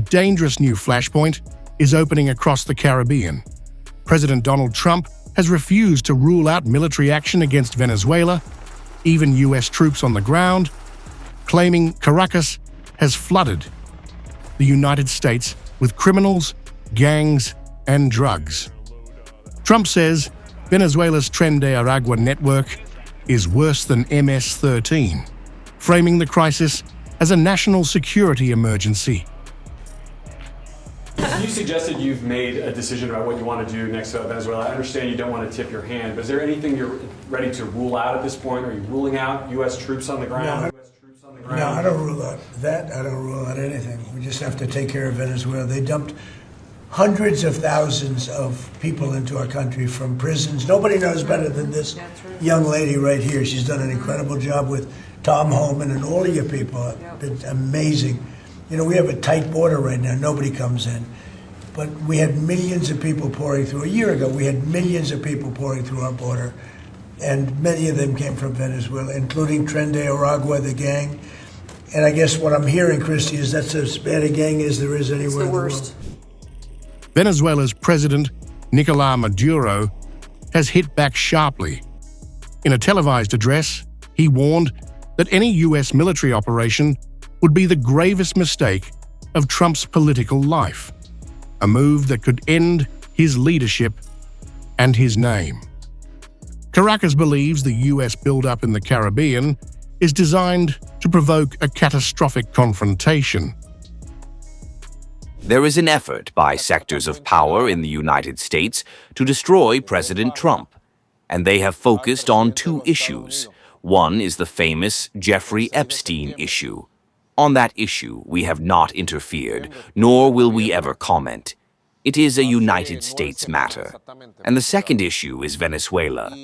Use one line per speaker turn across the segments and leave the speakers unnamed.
dangerous new flashpoint is opening across the Caribbean. President Donald Trump has refused to rule out military action against Venezuela, even U.S. troops on the ground, claiming Caracas has flooded the United States with criminals, gangs, and drugs. Trump says Venezuela's Tren de Aragua network is worse than MS-13, framing the crisis as a national security emergency.
You suggested you've made a decision about what you want to do next to Venezuela. I understand you don't want to tip your hand, but is there anything you're ready to rule out at this point? Are you ruling out U.S. troops on the ground?
No, I don't rule out that. I don't rule out anything. We just have to take care of Venezuela. They dumped hundreds of thousands of people into our country from prisons. Nobody knows better than this young lady right here. She's done an incredible job with Tom Homan and all of your people. It's amazing. You know, we have a tight border right now. Nobody comes in. But we had millions of people pouring through. A year ago, we had millions of people pouring through our border. And many of them came from Venezuela, including Tren de Aragua, the gang. And I guess what I'm hearing, Christy, is that's as bad a gang as there is anywhere in the world.
Venezuela's President Nicolás Maduro has hit back sharply. In a televised address, he warned that any U.S. military operation would be the gravest mistake of Trump's political life, a move that could end his leadership and his name. Caracas believes the U.S. buildup in the Caribbean is designed to provoke a catastrophic confrontation.
There is an effort by sectors of power in the United States to destroy President Trump, and they have focused on two issues. One is the famous Jeffrey Epstein issue. On that issue, we have not interfered, nor will we ever comment. It is a United States matter. And the second issue is Venezuela.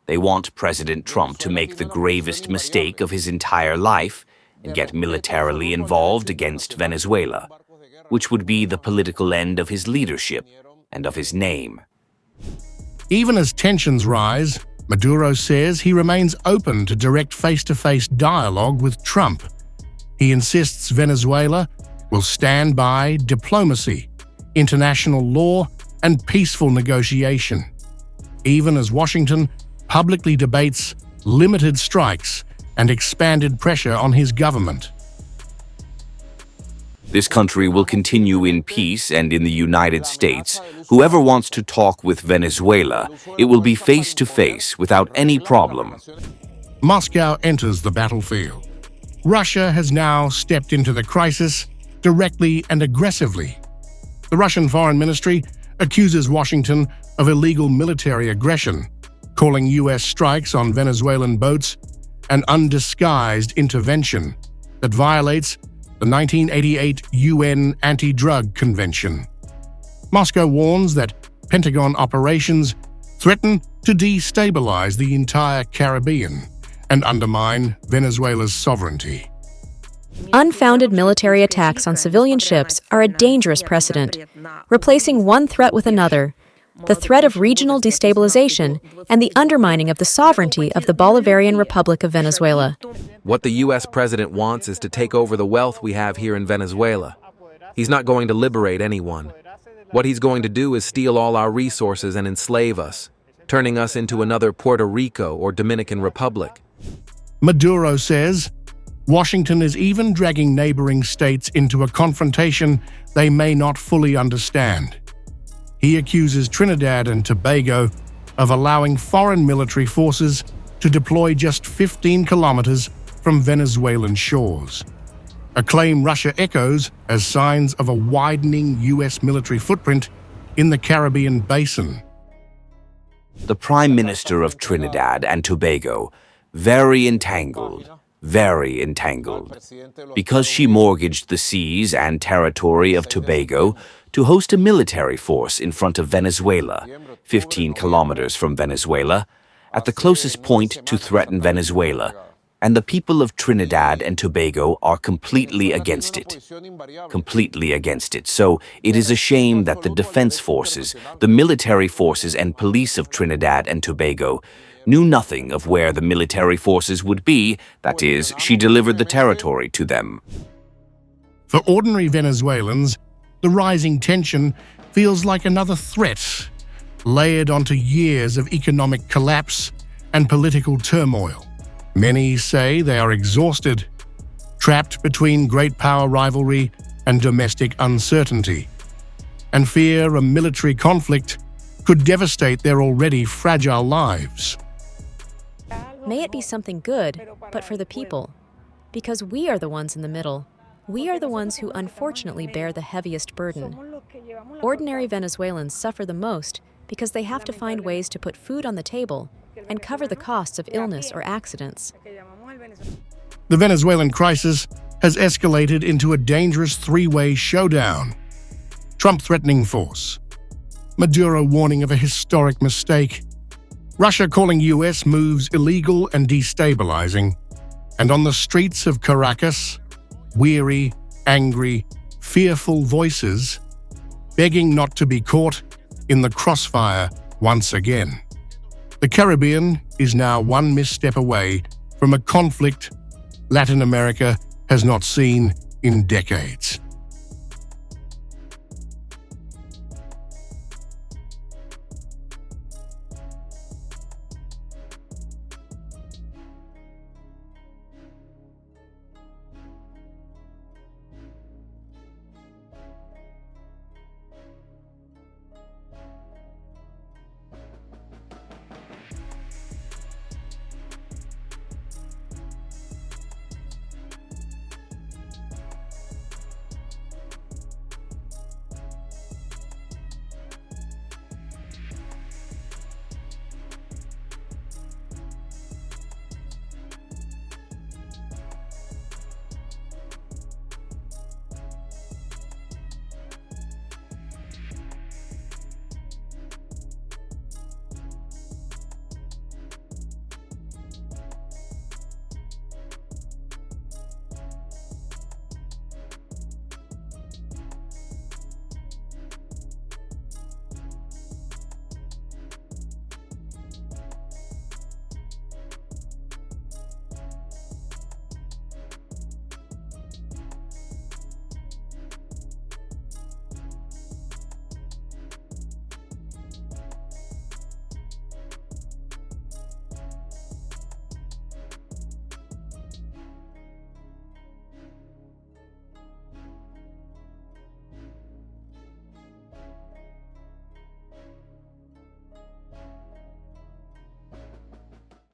They want President Trump to make the gravest mistake of his entire life and get militarily involved against Venezuela, which would be the political end of his leadership and of his name.
Even as tensions rise, Maduro says he remains open to direct face-to-face dialogue with Trump. He insists Venezuela will stand by diplomacy, international law, and peaceful negotiation, even as Washington publicly debates limited strikes and expanded pressure on his government.
This country will continue in peace, and in the United States, whoever wants to talk with Venezuela, it will be face-to-face without any problem.
Moscow enters the battlefield. Russia has now stepped into the crisis directly and aggressively. The Russian Foreign Ministry accuses Washington of illegal military aggression, calling U.S. strikes on Venezuelan boats an undisguised intervention that violates the 1988 UN Anti-Drug Convention. Moscow warns that Pentagon operations threaten to destabilize the entire Caribbean and undermine Venezuela's sovereignty.
Unfounded military attacks on civilian ships are a dangerous precedent, replacing one threat with another, the threat of regional destabilization and the undermining of the sovereignty of the Bolivarian Republic of Venezuela.
What the U.S. president wants is to take over the wealth we have here in Venezuela. He's not going to liberate anyone. What he's going to do is steal all our resources and enslave us, turning us into another Puerto Rico or Dominican Republic.
Maduro says Washington is even dragging neighboring states into a confrontation they may not fully understand. He accuses Trinidad and Tobago of allowing foreign military forces to deploy just 15 kilometers from Venezuelan shores, a claim Russia echoes as signs of a widening U.S. military footprint in the Caribbean basin.
The Prime Minister of Trinidad and Tobago, very entangled, because she mortgaged the seas and territory of Tobago to host a military force in front of Venezuela, 15 kilometers from Venezuela, at the closest point to threaten Venezuela, and the people of Trinidad and Tobago are completely against it. So it is a shame that the defense forces, the military forces and police of Trinidad and Tobago knew nothing of where the military forces would be, that is, she delivered the territory to them.
For ordinary Venezuelans, the rising tension feels like another threat, layered onto years of economic collapse and political turmoil. Many say they are exhausted, trapped between great power rivalry and domestic uncertainty, and fear a military conflict could devastate their already fragile lives.
May it be something good, but for the people. Because we are the ones in the middle. We are the ones who unfortunately bear the heaviest burden. Ordinary Venezuelans suffer the most because they have to find ways to put food on the table and cover the costs of illness or accidents.
The Venezuelan crisis has escalated into a dangerous three-way showdown. Trump threatening force, Maduro warning of a historic mistake, Russia calling US moves illegal and destabilizing, and on the streets of Caracas, weary, angry, fearful voices begging not to be caught in the crossfire once again. The Caribbean is now one misstep away from a conflict Latin America has not seen in decades.